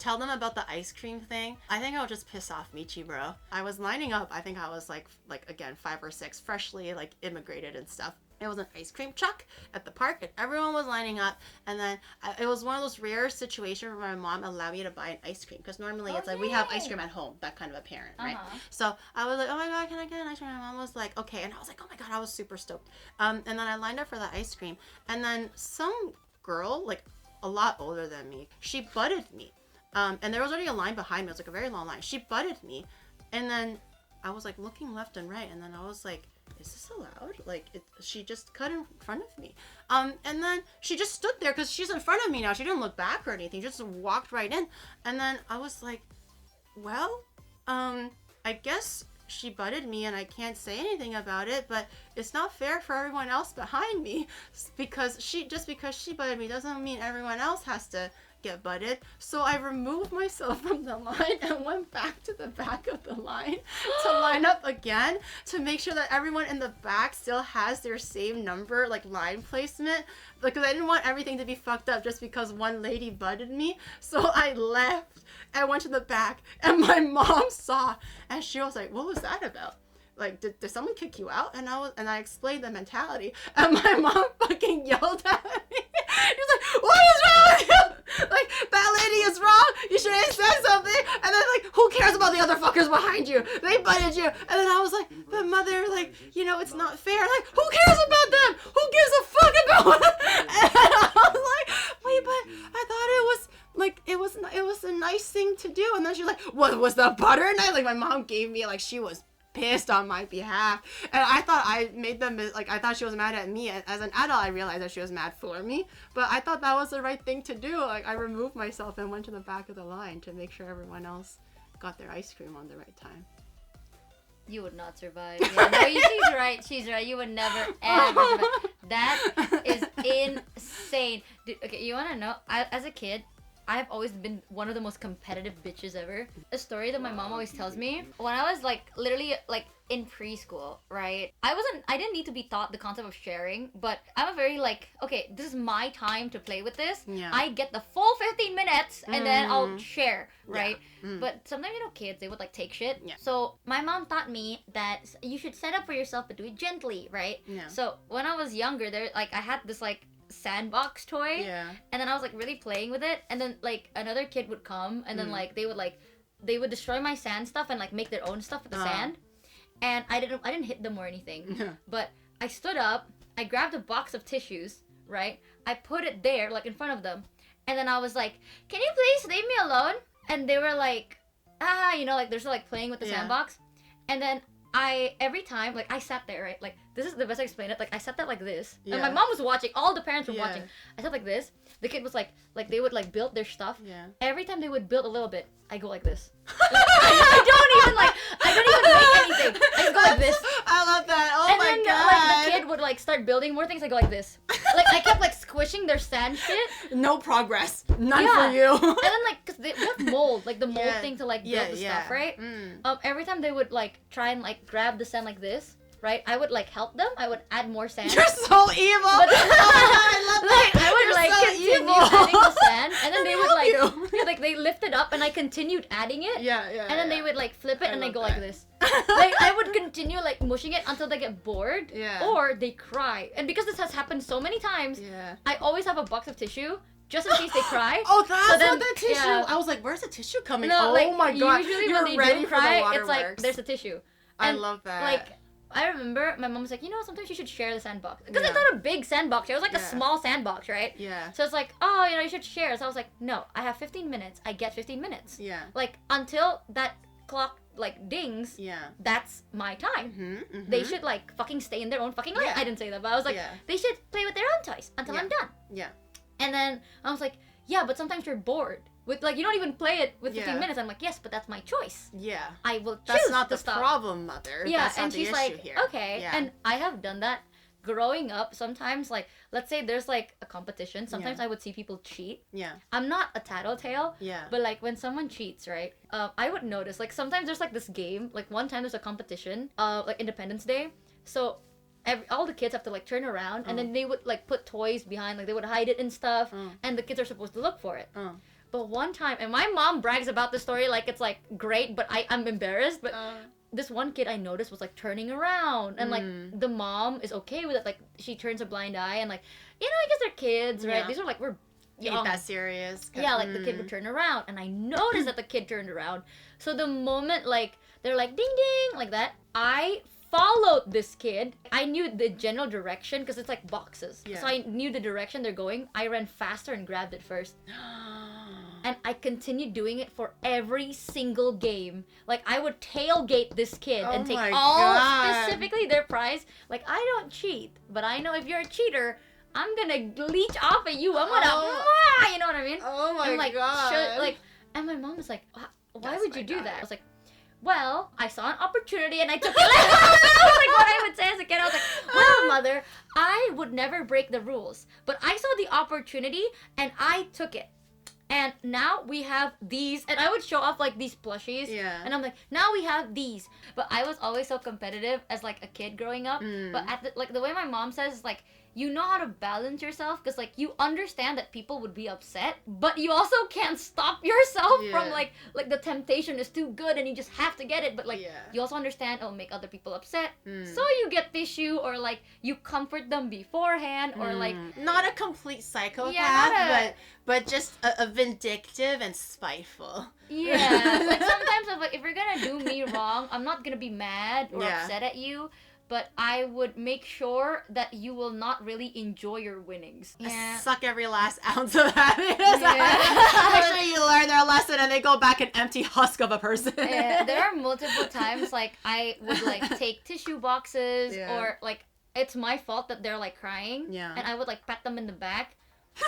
tell them about the ice cream thing, I think I'll just piss off Michi, bro. I was lining up, I think I was like again, 5 or 6, freshly like immigrated and stuff. It was an ice cream truck at the park, and everyone was lining up. And then it was one of those rare situations where my mom allowed me to buy an ice cream, because normally it's like we have ice cream at home, that kind of a parent, right? So I was like, oh my god, can I get an ice cream? And my mom was like, okay. And I was like, oh my god, I was super stoked. And then I lined up for the ice cream, and then some girl, like a lot older than me, she butted me. And there was already a line behind me. It was like a very long line. She butted me, and then I was like looking left and right, and then I was like, is this allowed? Like, she just cut in front of me. And then she just stood there because she's in front of me now. She didn't look back or anything. She just walked right in. And then I was like, well, I guess she butted me and I can't say anything about it, but it's not fair for everyone else behind me, because she butted me doesn't mean everyone else has to get butted. So I removed myself from the line and went back to the back of the line to line up again to make sure that everyone in the back still has their same number, like line placement, because I didn't want everything to be fucked up just because one lady butted me. So I left and went to the back, and my mom saw, and she was like, what was that about? Like, did someone kick you out? And I explained the mentality, and my mom fucking yelled at me. She was like, what is wrong with you? Like, that lady is wrong. You should have said something. And then, like, who cares about the other fuckers behind you? They butted you. And then I was like, but mother, like, you know, it's not fair. Like, who cares about them? Who gives a fuck about them? And I was like, wait, but I thought it was, like, it was a nice thing to do. And then she's like, what was the butter night? Like, my mom gave me, like, she was pissed on my behalf, and I thought I made them, like, I thought she was mad at me. As an adult, I realized that she was mad for me, but I thought that was the right thing to do. Like, I removed myself and went to the back of the line to make sure everyone else got their ice cream on the right time. You would not survive. Yeah, no, she's right. You would never ever survive. That is insane. Dude, okay, you want to know, as a kid, I've always been one of the most competitive bitches ever. A story that my mom always tells me, when I was like literally like in preschool, right? I didn't need to be taught the concept of sharing, but I'm a very like, okay, this is my time to play with this. Yeah. I get the full 15 minutes and then I'll share, right? Yeah. But sometimes, you know, kids, they would like take shit. Yeah. So my mom taught me that you should set up for yourself, but do it gently, right? Yeah. So when I was younger, I had this like sandbox toy, and then I was like really playing with it, and then like another kid would come, and then like they would destroy my sand stuff and like make their own stuff with the sand, and I didn't hit them or anything, but I stood up, I grabbed a box of tissues, right, I put it there like in front of them, and then I was like, can you please leave me alone? And they were like, you know, like they're still like playing with the sandbox, and then every time, like, I sat there, right? Like, this is the best I explain it. Like, I sat there like this. Yeah. And my mom was watching. All the parents were watching. I sat like this. The kid was like they would, like, build their stuff. Yeah. Every time they would build a little bit, I go like this. Like, I don't even make anything. I just go like this. I love that. Oh and my then, god. Like, the kid would, like, start building more things. I go like this. Like, I kept, like, squishing their sand shit. No progress. None for you. And then, like, because they have mold. Like, the mold thing to, like, build the stuff, right? Every time they would, like, try and, like, grab the sand like this, right? I would like help them. I would add more sand. You're so evil. But, I love that. Like, I would You're like so continue evil. adding the sand, and then they would like they lift it up, and I continued adding it. Yeah. And then they would like flip it, and they go like this. Like, I would continue like mushing it until they get bored, or they cry. And because this has happened so many times, I always have a box of tissue. Just in case they cry. Oh, that's what the tissue. Yeah. I was like, where's the tissue coming? No, like, oh my god. Usually You're when they ready do for cry, the waterworks. it's like, there's a tissue. I love that. Like, I remember my mom was like, you know, sometimes you should share the sandbox. Because it's not a big sandbox. It was like a small sandbox, right? Yeah. So it's like, oh, you know, you should share. So I was like, no, I have 15 minutes. I get 15 minutes. Yeah. Like, until that clock, like, dings, that's my time. They should, like, fucking stay in their own fucking lane. I didn't say that, but I was like, they should play with their own toys until I'm done. Yeah. And then I was like, yeah, but sometimes you're bored. With, like, you don't even play it with 15 minutes. I'm like, yes, but that's my choice. Yeah. I will choose That's not to the stop. problem, mother. Yeah, that's not and the she's issue like, here. okay. Yeah. And I have done that growing up. Sometimes, like, let's say there's, like, a competition. Sometimes I would see people cheat. Yeah. I'm not a tattletale. Yeah. But, like, when someone cheats, right, I would notice, like, sometimes there's, like, this game. Like, one time there's a competition, like, Independence Day. So all the kids have to like turn around, and then they would like put toys behind, like they would hide it and stuff, and the kids are supposed to look for it. But one time, and my mom brags about the story like it's like great, but I'm embarrassed. But this one kid I noticed was like turning around, and like the mom is okay with it. Like she turns a blind eye, and like, you know, I guess they're kids, right? These are like, we're young. Ain't that serious? Yeah, like the kid would turn around, and I noticed that the kid turned around. So the moment like they're like ding ding like that, I followed this kid. I knew the general direction because it's like boxes. Yeah. So I knew the direction they're going. I ran faster and grabbed it first. And I continued doing it for every single game. Like, I would tailgate this kid and take specifically their prize. Like, I don't cheat, but I know if you're a cheater, I'm gonna leech off at you. I'm gonna, you know what I mean? Oh my and, like, god. and my mom was like, why That's would my you do that? daughter. I was like, well, I saw an opportunity and I took it. That was like what I would say as a kid. I was like, well, mother, I would never break the rules, but I saw the opportunity and I took it. And now we have these, and I would show off like these plushies. Yeah. And I'm like, now we have these. But I was always so competitive as like a kid growing up. But at the way my mom says is like, you know how to balance yourself because like you understand that people would be upset, but you also can't stop yourself from like the temptation is too good and you just have to get it. But like you also understand it'll make other people upset, so you get tissue or like you comfort them beforehand or like not a complete psychopath, but just a vindictive and spiteful. Yeah, like sometimes I'm like, if you're gonna do me wrong, I'm not gonna be mad or upset at you. But I would make sure that you will not really enjoy your winnings. Yeah. Suck every last ounce of happiness. Make sure you learn their lesson and they go back an empty husk of a person. Yeah, there are multiple times like I would like take tissue boxes or like it's my fault that they're like crying. Yeah. And I would like pat them in the back.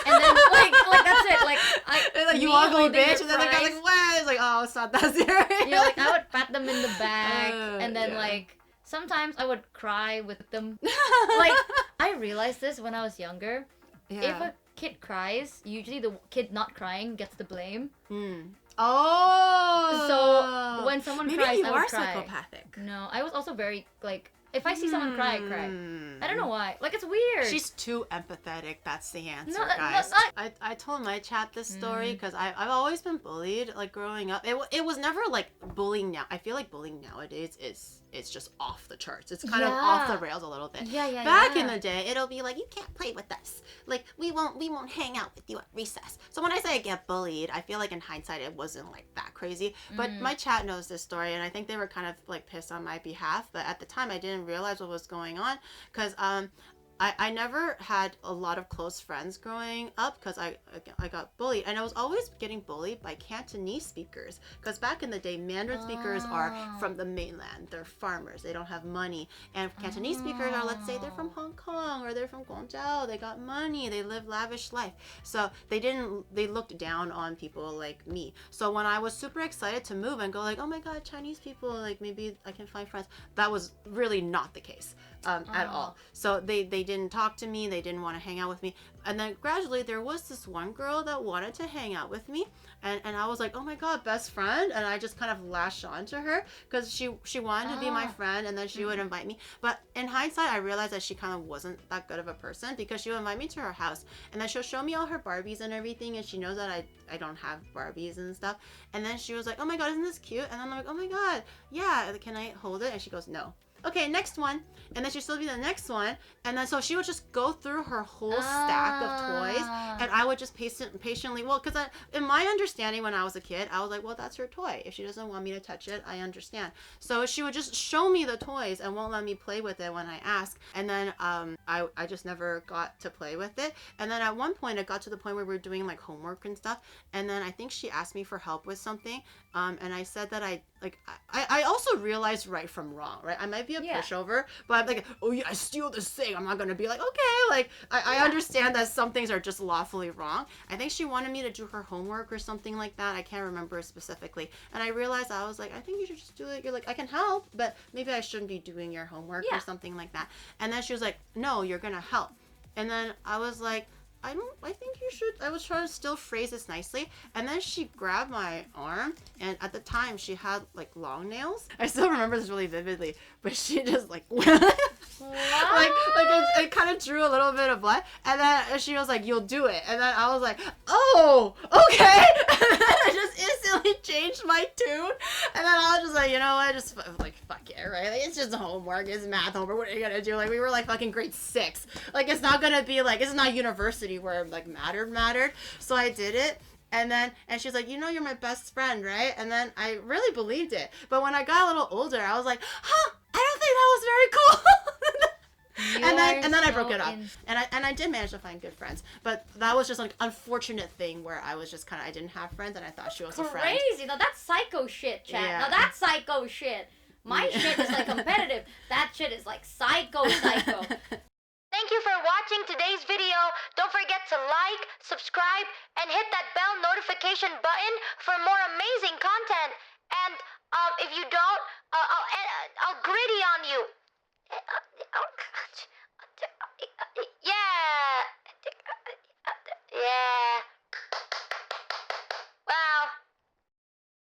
And then like that's it. Like you ugly bitch, and then they're like, what? It's like, oh, it's not that serious. Yeah, like I would pat them in the back and then like sometimes I would cry with them. Like, I realized this when I was younger. Yeah. If a kid cries, usually the kid not crying gets the blame. Oh! So, when someone cries, I would cry. Psychopathic. No, I was also very, like, if I see someone cry, I cry. I don't know why. Like, it's weird. She's too empathetic. That's the answer, no, guys. I told my chat this story because I've always been bullied, like, growing up. It was never, like, bullying now. I feel like bullying nowadays it's just off the charts. It's kind of off the rails a little bit. Back in the day, it'll be like, you can't play with us. Like, we won't hang out with you at recess. So when I say I get bullied, I feel like in hindsight it wasn't like that crazy. But my chat knows this story, and I think they were kind of like pissed on my behalf. But at the time, I didn't realize what was going on because I never had a lot of close friends growing up because I got bullied, and I was always getting bullied by Cantonese speakers because back in the day Mandarin speakers are from the mainland. They're farmers, they don't have money, and Cantonese speakers are, let's say they're from Hong Kong or they're from Guangzhou, they got money, they live lavish life, so they looked down on people like me. So when I was super excited to move and go like, oh my god, Chinese people, like maybe I can find friends, that was really not the case at all. So they didn't talk to me, they didn't want to hang out with me, and then gradually there was this one girl that wanted to hang out with me, and I was like, oh my god, best friend, and I just kind of lashed on to her because she wanted to be my friend, and then she would invite me. But in hindsight, I realized that she kind of wasn't that good of a person because she would invite me to her house, and then she'll show me all her Barbies and everything, and she knows that I don't have Barbies and stuff, and then she was like, oh my god, isn't this cute? And I'm like, oh my god, yeah, can I hold it? And she goes, no. Okay, next one. And then she'd still be the next one. And then so she would just go through her whole stack of toys. And I would just patiently, well, because in my understanding when I was a kid, I was like, well, that's her toy. If she doesn't want me to touch it, I understand. So she would just show me the toys and won't let me play with it when I ask. And then I just never got to play with it. And then at one point, it got to the point where we were doing like homework and stuff. And then I think she asked me for help with something. And I said that I also realized right from wrong, right? I might be a pushover, but I'm like, oh yeah, I steal this thing. I'm not gonna be like, okay, like I understand that some things are just lawfully wrong. I think she wanted me to do her homework or something like that. I can't remember specifically. And I realized I was like, I think you should just do it. You're like, I can help, but maybe I shouldn't be doing your homework or something like that. And then she was like, no, you're gonna help. And then I was like, I think you should. I was trying to still phrase this nicely. And then she grabbed my arm, and at the time she had like long nails. I still remember this really vividly, but she just like it kind of drew a little bit of blood, and then she was like, "You'll do it," and then I was like, "Oh, okay." And then I just instantly changed my tune, and then I was just like, you know what, just like fuck it, right? Like, it's just homework, it's math homework. What are you gonna do? Like we were like fucking grade 6. Like it's not gonna be like it's not university where like mattered. So I did it. And she's like, you know, you're my best friend, right? And then I really believed it. But when I got a little older, I was like, huh, I don't think that was very cool. and then I broke it up. And I did manage to find good friends. But that was just like an unfortunate thing where I was just kind of, I didn't have friends and I thought she was a friend. Crazy. Now that's psycho shit, chat. Yeah. Now that's psycho shit. My shit is like competitive. That shit is like psycho. Thank you for watching today's video. Don't forget to like, subscribe, and hit that bell notification button for more